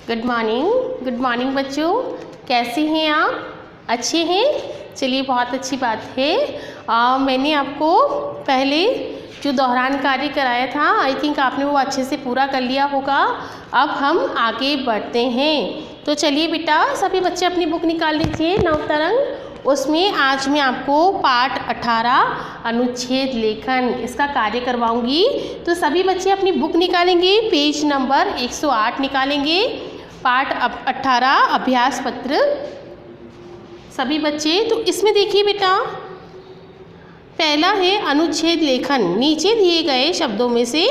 Good morning बच्चों, कैसे हैं आप? अच्छे हैं? चलिए बहुत अच्छी बात है। मैंने आपको पहले जो दोहरान कार्य कराया था, आई थिंक आपने वो अच्छे से पूरा कर लिया होगा। अब हम आगे बढ़ते हैं। तो चलिए बेटा, सभी बच्चे अपनी बुक निकाल लीजिए नवतरंग। उसमें आज मैं आपको पाठ 18 अनुच्छेद लेखन इसका कार्य करवाऊंगी। तो सभी बच्चे अपनी बुक निकालेंगे, पेज नंबर 108 निकालेंगे। पाठ 18 अभ्यास पत्र सभी बच्चे। तो इसमें देखिए बेटा, पहला है अनुच्छेद लेखन। नीचे दिए गए शब्दों में से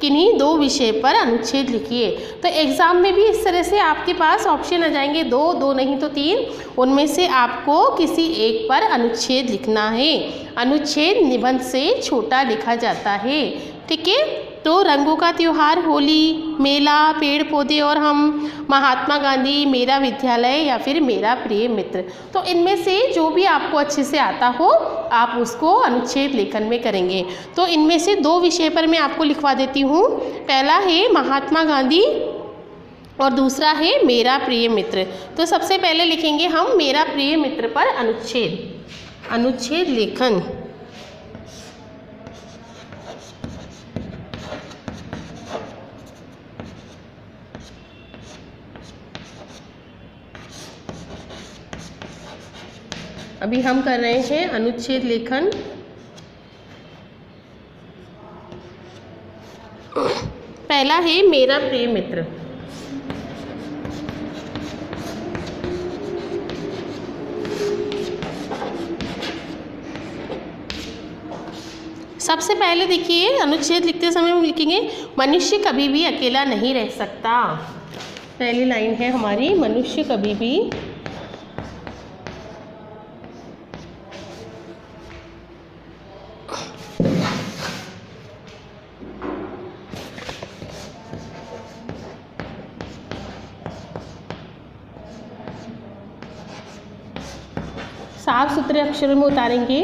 किन्हीं दो विषय पर अनुच्छेद लिखिए। तो एग्ज़ाम में भी इस तरह से आपके पास ऑप्शन आ जाएंगे, दो नहीं तो 3। उनमें से आपको किसी एक पर अनुच्छेद लिखना है। अनुच्छेद निबंध से छोटा लिखा जाता है, ठीक है। तो रंगों का त्यौहार होली, मेला, पेड़ पौधे और हम, महात्मा गांधी, मेरा विद्यालय या फिर मेरा प्रिय मित्र। तो इनमें से जो भी आपको अच्छे से आता हो आप उसको अनुच्छेद लेखन में करेंगे। तो इनमें से 2 विषय पर मैं आपको लिखवा देती हूँ। पहला है महात्मा गांधी और दूसरा है मेरा प्रिय मित्र। तो सबसे पहले लिखेंगे हम मेरा प्रिय मित्र पर अनुच्छेद लेखन। अभी हम कर रहे हैं अनुच्छेद लेखन। पहला है मेरा प्रिय मित्र। सबसे पहले देखिए, अनुच्छेद लिखते समय हम लिखेंगे मनुष्य कभी भी अकेला नहीं रह सकता। पहली लाइन है हमारी, मनुष्य कभी भी साफ सुथरे अक्षरों में उतारेंगे।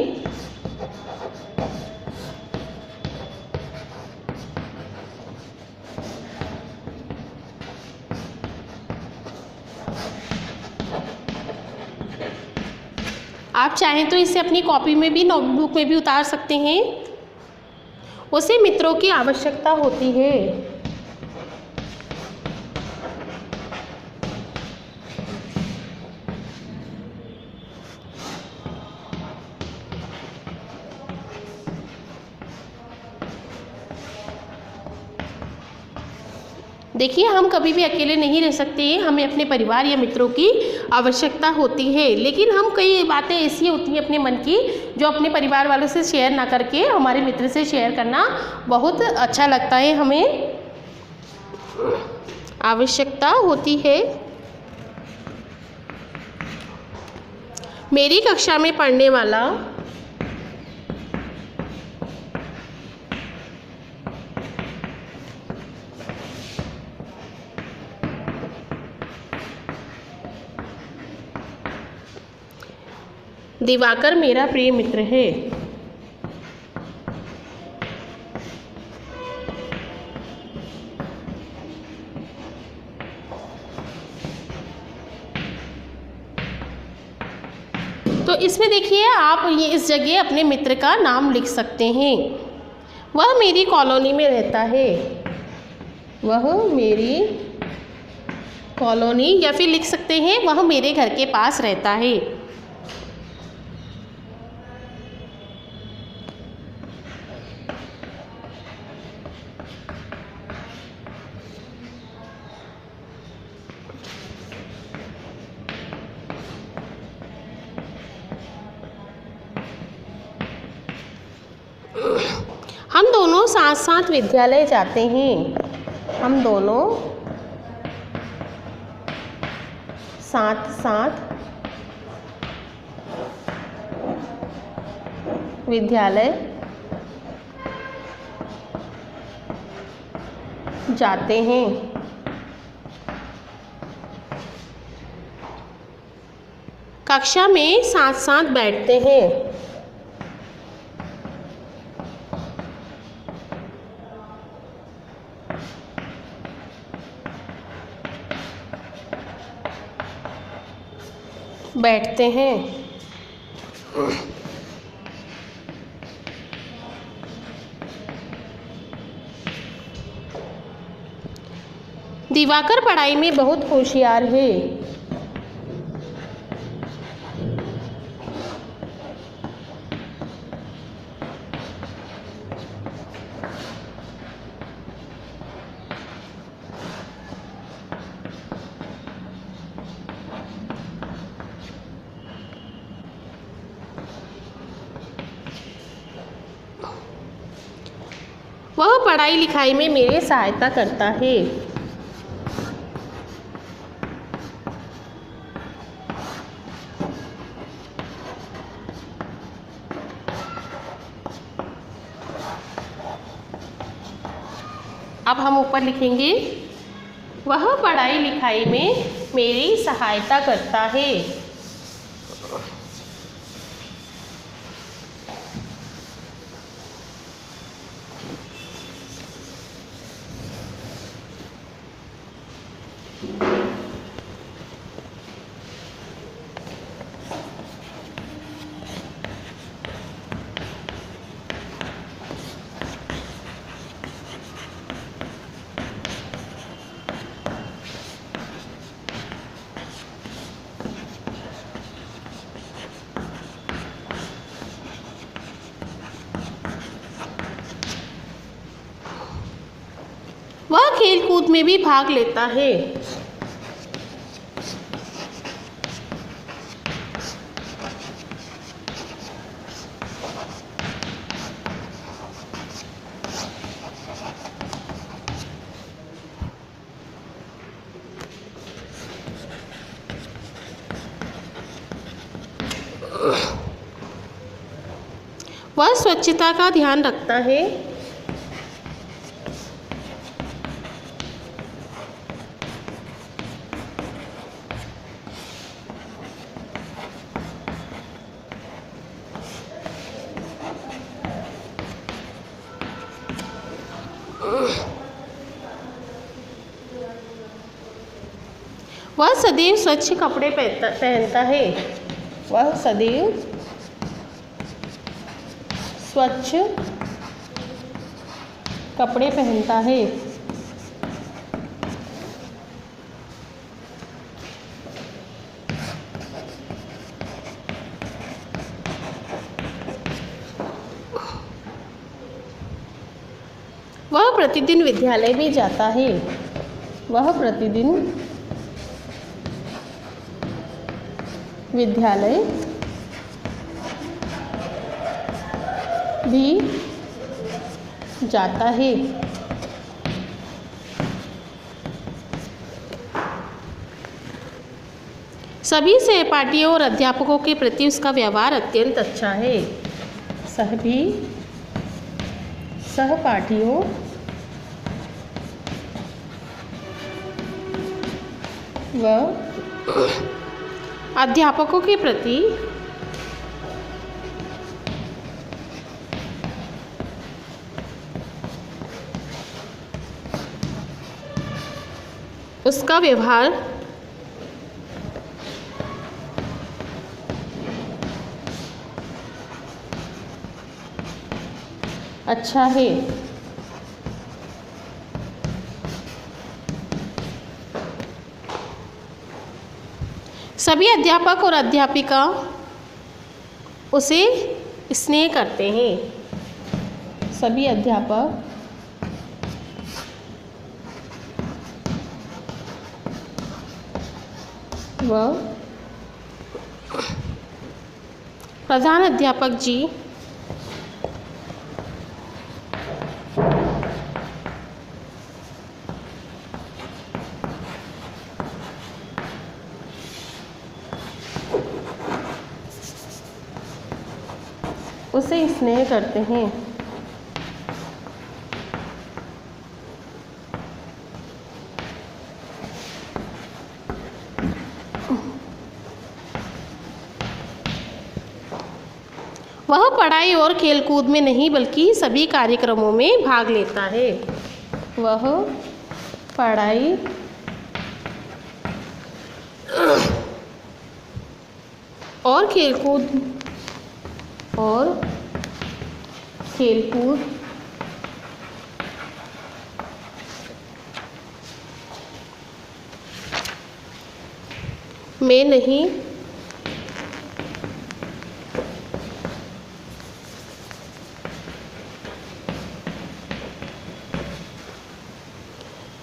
आप चाहें तो इसे अपनी कॉपी में भी, नोटबुक में भी उतार सकते हैं। उसे मित्रों की आवश्यकता होती है। देखिए, हम कभी भी अकेले नहीं रह सकते हैं, हमें अपने परिवार या मित्रों की आवश्यकता होती है। लेकिन हम कई बातें ऐसी होती हैं अपने मन की जो अपने परिवार वालों से शेयर ना करके हमारे मित्र से शेयर करना बहुत अच्छा लगता है। हमें आवश्यकता होती है। मेरी कक्षा में पढ़ने वाला दिवाकर मेरा प्रिय मित्र है। तो इसमें देखिए, आप ये इस जगह अपने मित्र का नाम लिख सकते हैं। वह मेरी कॉलोनी में रहता है। वह मेरी कॉलोनी, या फिर लिख सकते हैं वह मेरे घर के पास रहता है। हम दोनों साथ साथ विद्यालय जाते हैं। हम दोनों साथ साथ विद्यालय जाते हैं। कक्षा में साथ साथ बैठते हैं। बैठते हैं। दिवाकर पढ़ाई में बहुत होशियार है। वह पढ़ाई लिखाई में मेरी सहायता करता है। अब हम ऊपर लिखेंगे, वह पढ़ाई लिखाई में मेरी सहायता करता है। वह खेल कूद में भी भाग लेता है। वह स्वच्छता का ध्यान रखता है। वह सदैव स्वच्छ कपड़े पहनता है। वह सदैव स्वच्छ कपड़े पहनता है। वह प्रतिदिन विद्यालय भी जाता है। वह प्रतिदिन विद्यालय भी जाता है। सभी सहपाठियों और अध्यापकों के प्रति उसका व्यवहार अत्यंत अच्छा है। सभी सहपाठियों व अध्यापकों के प्रति उसका व्यवहार अच्छा है। सभी अध्यापक और अध्यापिका उसे स्नेह करते हैं। सभी अध्यापक व प्रधान अध्यापक जी उसे स्नेह करते हैं। वह पढ़ाई और खेलकूद में नहीं बल्कि सभी कार्यक्रमों में भाग लेता है। वह पढ़ाई और खेलकूद में नहीं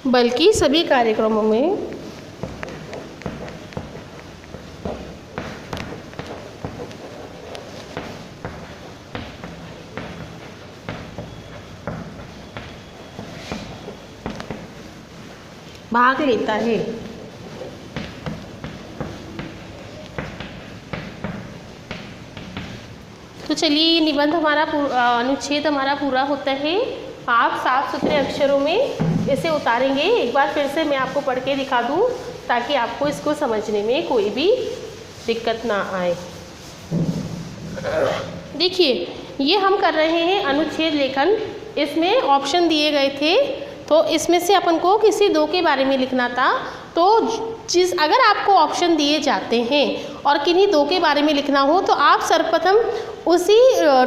बल्कि सभी कार्यक्रमों में भाग लेता है। तो चलिए ये निबंध हमारा अनुच्छेद हमारा पूरा होता है। आप साफ सुथरे अक्षरों में इसे उतारेंगे। एक बार फिर से मैं आपको पढ़ के दिखा दूं ताकि आपको इसको समझने में कोई भी दिक्कत ना आए। देखिए ये हम कर रहे हैं अनुच्छेद लेखन। इसमें ऑप्शन दिए गए थे, तो इसमें से अपन को किसी दो के बारे में लिखना था। तो अगर आपको ऑप्शन दिए जाते हैं और किन्हीं दो के बारे में लिखना हो तो आप सर्वप्रथम उसी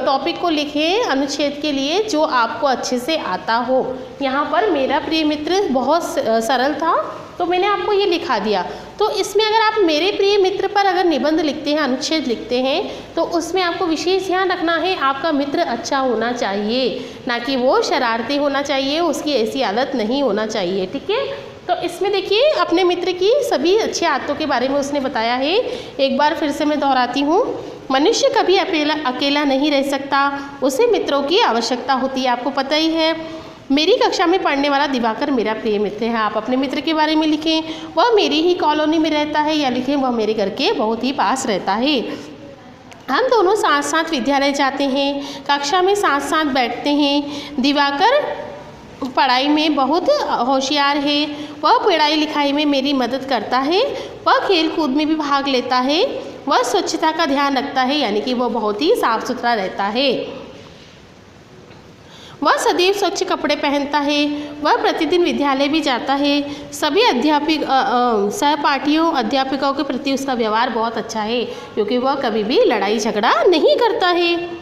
टॉपिक को लिखें अनुच्छेद के लिए जो आपको अच्छे से आता हो। यहाँ पर मेरा प्रिय मित्र बहुत सरल था तो मैंने आपको ये लिखा दिया। तो इसमें अगर आप मेरे प्रिय मित्र पर अगर निबंध लिखते हैं, अनुच्छेद लिखते हैं, तो उसमें आपको विशेष ध्यान रखना है आपका मित्र अच्छा होना चाहिए, ना कि वो शरारती होना चाहिए, उसकी ऐसी आदत नहीं होना चाहिए। ठीक है, तो इसमें देखिए अपने मित्र की सभी अच्छी आदतों के बारे में उसने बताया है। एक बार फिर से मैं दोहराती हूँ, मनुष्य कभी अकेला नहीं रह सकता, उसे मित्रों की आवश्यकता होती है। आपको पता ही है। मेरी कक्षा में पढ़ने वाला दिवाकर मेरा प्रिय मित्र है। आप अपने मित्र के बारे में लिखें, वह मेरी ही कॉलोनी में रहता है, या लिखें वह मेरे घर के बहुत ही पास रहता है। हम दोनों साथ साथ विद्यालय जाते हैं, कक्षा में साथ साथ बैठते हैं। दिवाकर पढ़ाई में बहुत होशियार है, वह पढ़ाई लिखाई में मेरी मदद करता है, वह खेल कूद में भी भाग लेता है, वह स्वच्छता का ध्यान रखता है, यानी कि वह बहुत ही साफ सुथरा रहता है, वह सदैव स्वच्छ कपड़े पहनता है, वह प्रतिदिन विद्यालय भी जाता है, सभी सहपाठियों अध्यापकों के प्रति उसका व्यवहार बहुत अच्छा है, क्योंकि वह कभी भी लड़ाई झगड़ा नहीं करता है।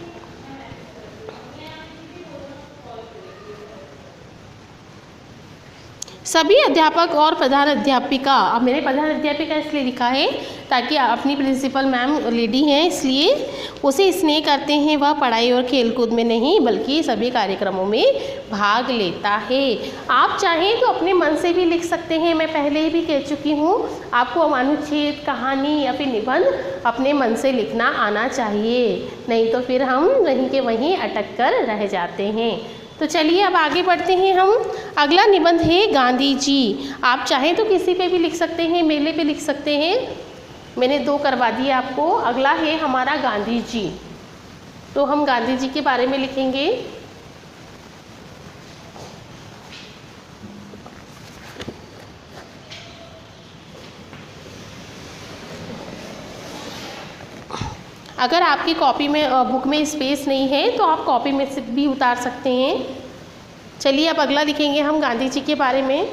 सभी अध्यापक और प्रधान अध्यापिका, अब मैंने प्रधान अध्यापिका इसलिए लिखा है ताकि अपनी प्रिंसिपल मैम लेडी हैं इसलिए उसे स्नेह करते हैं। वह पढ़ाई और खेलकूद में नहीं बल्कि सभी कार्यक्रमों में भाग लेता है। आप चाहें तो अपने मन से भी लिख सकते हैं, मैं पहले ही भी कह चुकी हूँ। आपको अनुच्छेद, कहानी या फिर निबंध अपने मन से लिखना आना चाहिए, नहीं तो फिर हम वहीं के वहीं अटक कर रह जाते हैं। तो चलिए अब आगे बढ़ते हैं हम। अगला निबंध है गांधी जी। आप चाहें तो किसी पे भी लिख सकते हैं, मेले पे लिख सकते हैं, मैंने दो करवा दिए आपको। अगला है हमारा गांधी जी, तो हम गांधी जी के बारे में लिखेंगे। अगर आपकी कॉपी में बुक में स्पेस नहीं है तो आप कॉपी में से भी उतार सकते हैं। चलिए अब अगला लिखेंगे हम गांधी जी के बारे में।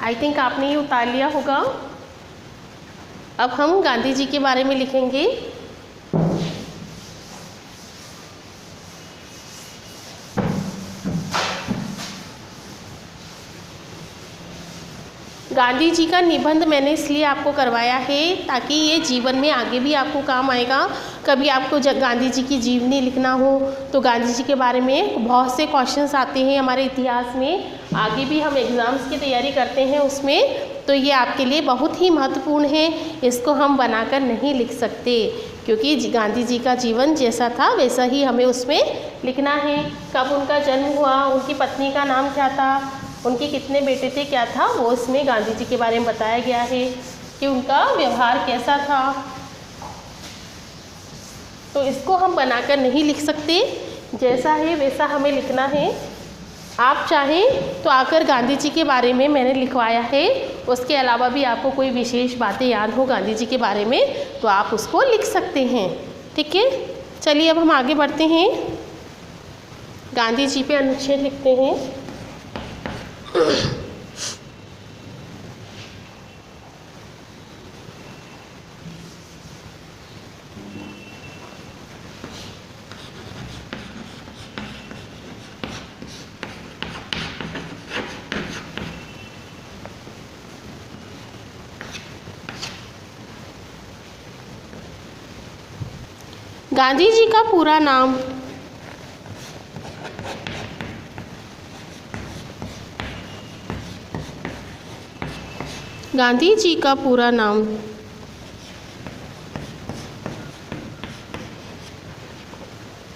आई थिंक आपने ये उतार लिया होगा। अब हम गांधी जी के बारे में लिखेंगे। गांधी जी का निबंध मैंने इसलिए आपको करवाया है ताकि ये जीवन में आगे भी आपको काम आएगा। कभी आपको गांधी जी की जीवनी लिखना हो तो गांधी जी के बारे में बहुत से क्वेश्चंस आते हैं हमारे इतिहास में, आगे भी हम एग्ज़ाम्स की तैयारी करते हैं उसमें, तो ये आपके लिए बहुत ही महत्वपूर्ण है। इसको हम बनाकर नहीं लिख सकते क्योंकि गांधी जी का जीवन जैसा था वैसा ही हमें उसमें लिखना है। कब उनका जन्म हुआ, उनकी पत्नी का नाम क्या था, उनके कितने बेटे थे, क्या था, वो इसमें गांधी जी के बारे में बताया गया है कि उनका व्यवहार कैसा था। तो इसको हम बनाकर नहीं लिख सकते, जैसा है वैसा हमें लिखना है। आप चाहें तो आकर गांधी जी के बारे में मैंने लिखवाया है, उसके अलावा भी आपको कोई विशेष बातें याद हो गांधी जी के बारे में तो आप उसको लिख सकते हैं। ठीक है, चलिए अब हम आगे बढ़ते हैं। गांधी जी पे अनुच्छेद लिखते हैं। गांधी जी का पूरा नाम। गांधी जी का पूरा नाम।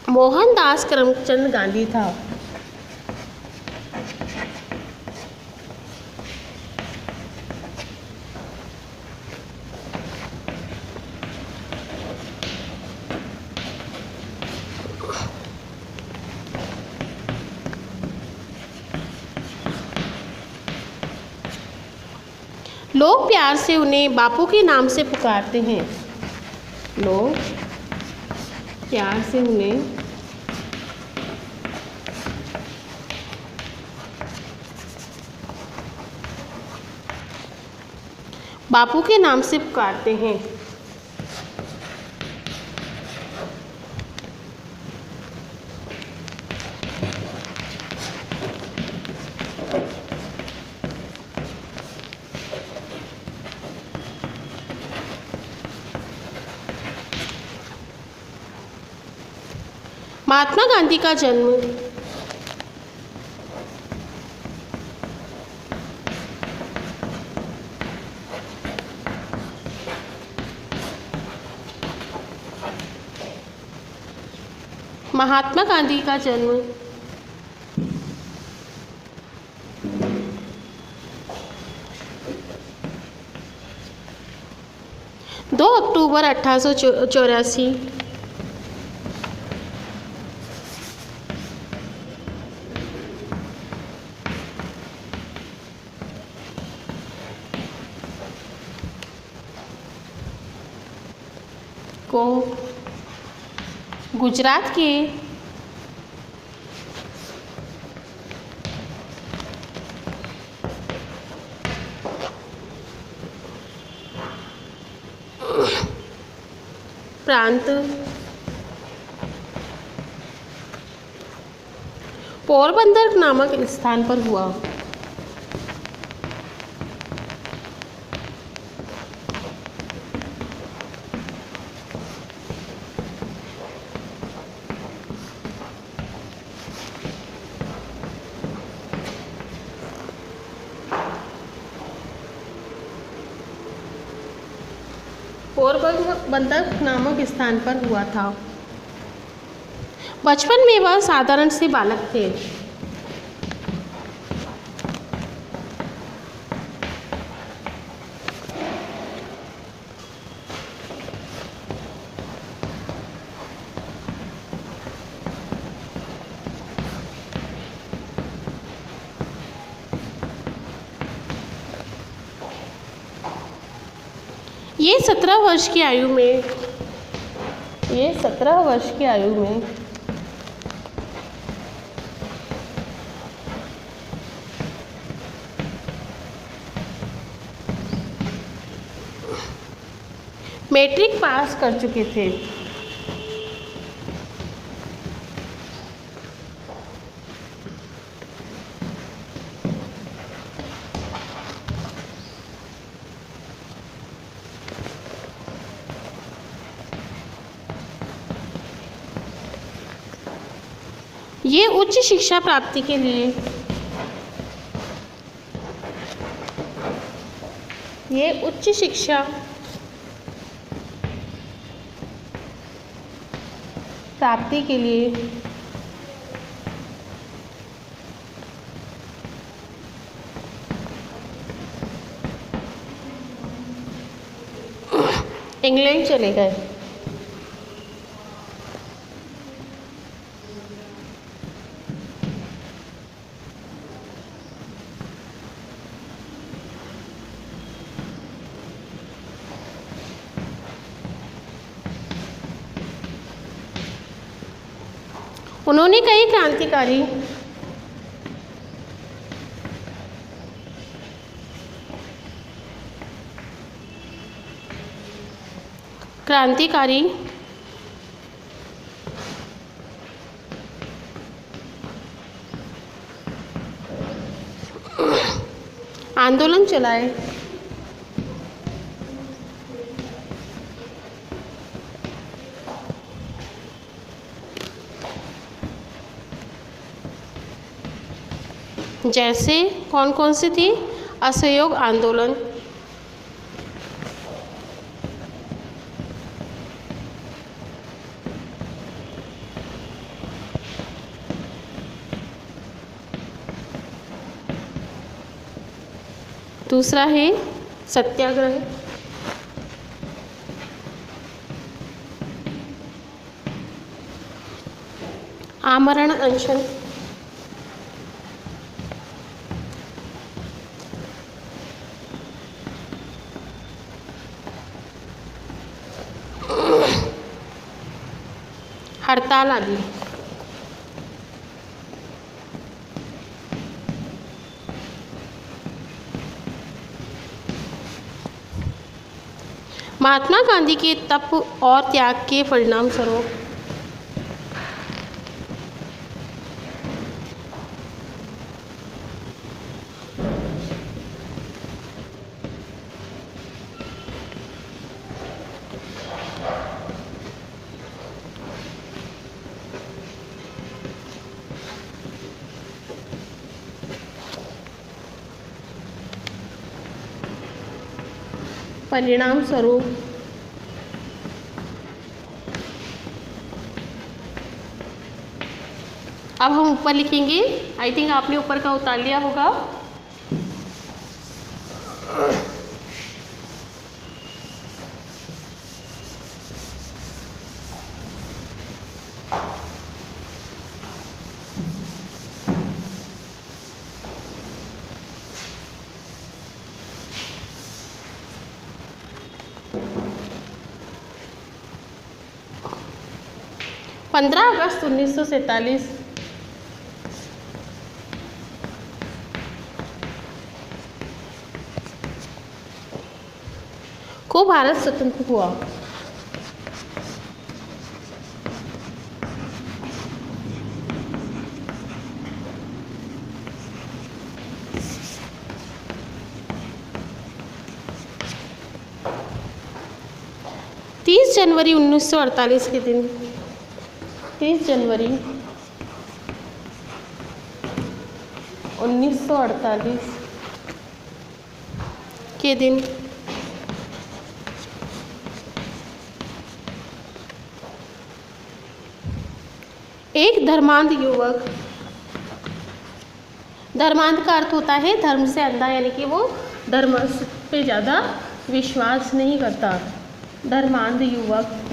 मोहनदास करमचंद गांधी था। लोग प्यार से उन्हें बापू के नाम से पुकारते हैं। लोग प्यार से उन्हें बापू के नाम से पुकारते हैं। महात्मा गांधी का जन्म 2 अक्टूबर 1884 को गुजरात के प्रांत पोरबंदर नामक स्थान पर हुआ। पोरबंदर नामक स्थान पर हुआ था। बचपन में वह साधारण से बालक थे। ये 17 वर्ष की आयु में मैट्रिक पास कर चुके थे। ये उच्च शिक्षा प्राप्ति के लिए इंग्लैंड चले गए। उन्होंने कई क्रांतिकारी आंदोलन चलाए। जैसे कौन कौन सी थी? असहयोग आंदोलन, दूसरा है सत्याग्रह, आमरण अनशन, हड़ताल आदि। महात्मा गांधी के तप और त्याग के परिणाम स्वरूप अब हम ऊपर लिखेंगे। आई थिंक आपने ऊपर का उतार लिया होगा। पंद्रह अगस्त 1947 को भारत स्वतंत्र हुआ। तीस जनवरी 1948 के दिन, 30 जनवरी 1948 के दिन एक धर्मांध युवक, धर्मांध का अर्थ होता है धर्म से अंधा, यानी कि वो धर्म पे ज़्यादा विश्वास नहीं करता। धर्मांध युवक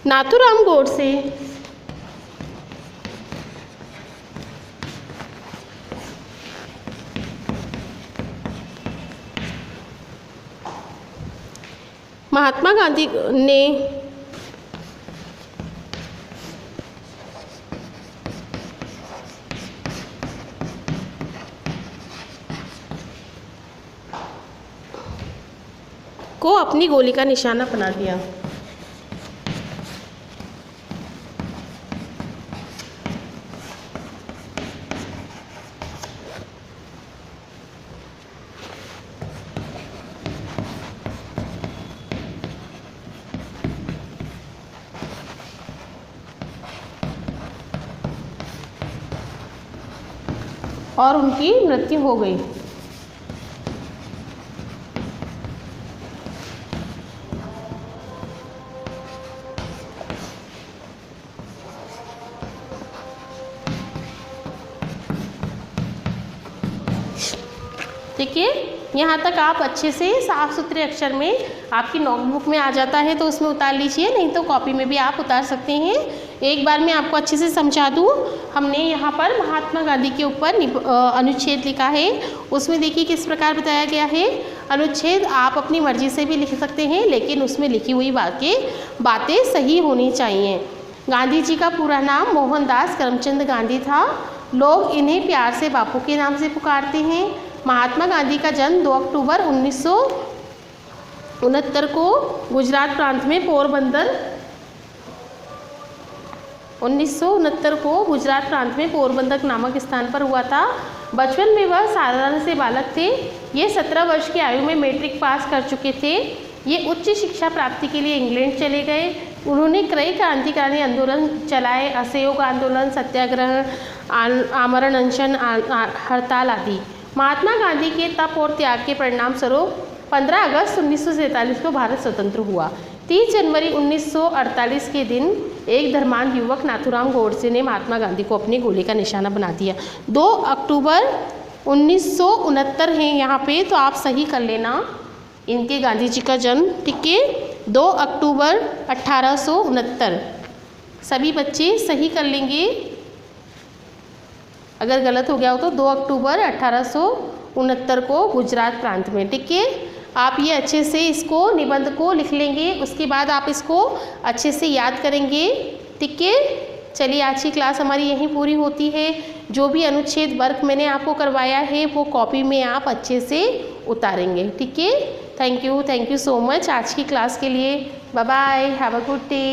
नाथूराम गोडसे महात्मा गांधी ने को अपनी गोली का निशाना बना दिया। और उनकी मृत्यु हो गई। देखिए यहाँ तक आप अच्छे से साफ सुथरे अक्षर में आपकी नोटबुक में आ जाता है तो उसमें उतार लीजिए, नहीं तो कॉपी में भी आप उतार सकते हैं। एक बार मैं आपको अच्छे से समझा दूँ। हमने यहाँ पर महात्मा गांधी के ऊपर अनुच्छेद लिखा है, उसमें देखिए किस प्रकार बताया गया है। अनुच्छेद आप अपनी मर्जी से भी लिख सकते हैं, लेकिन उसमें लिखी हुई बातें सही होनी चाहिए। गांधी जी का पूरा नाम मोहनदास करमचंद गांधी था। लोग इन्हें प्यार से बापू के नाम से पुकारते हैं। महात्मा गांधी का जन्म 2 अक्टूबर 1969 को गुजरात प्रांत में पोरबंदर 1969 को गुजरात प्रांत में पोरबंदर नामक स्थान पर हुआ था। बचपन में वह साधारण से बालक थे। ये 17 वर्ष की आयु में मैट्रिक पास कर चुके थे। ये उच्च शिक्षा प्राप्ति के लिए इंग्लैंड चले गए। उन्होंने कई क्रांतिकारी आंदोलन चलाए, असहयोग आंदोलन, सत्याग्रह, आमरण अनशन, हड़ताल आदि। महात्मा गांधी के तप और त्याग के परिणाम स्वरूप 15 अगस्त 1947 को भारत स्वतंत्र हुआ। 30 जनवरी 1948 के दिन एक धर्मांध युवक नाथूराम गोडसे ने महात्मा गांधी को अपने गोली का निशाना बना दिया। 2 अक्टूबर 1969 है यहाँ पे, तो आप सही कर लेना इनके गांधी जी का जन्म, ठीक है। 2 अक्टूबर 1869, सभी बच्चे सही कर लेंगे, अगर गलत हो गया हो तो 2 अक्टूबर 1869 को गुजरात प्रांत में, ठीक है। आप ये अच्छे से इसको निबंध को लिख लेंगे, उसके बाद आप इसको अच्छे से याद करेंगे, ठीक है। चलिए आज की क्लास हमारी यहीं पूरी होती है। जो भी अनुच्छेद वर्ग मैंने आपको करवाया है वो कॉपी में आप अच्छे से उतारेंगे, ठीक है। थैंक यू सो मच आज की क्लास के लिए। Bye bye, have a good day.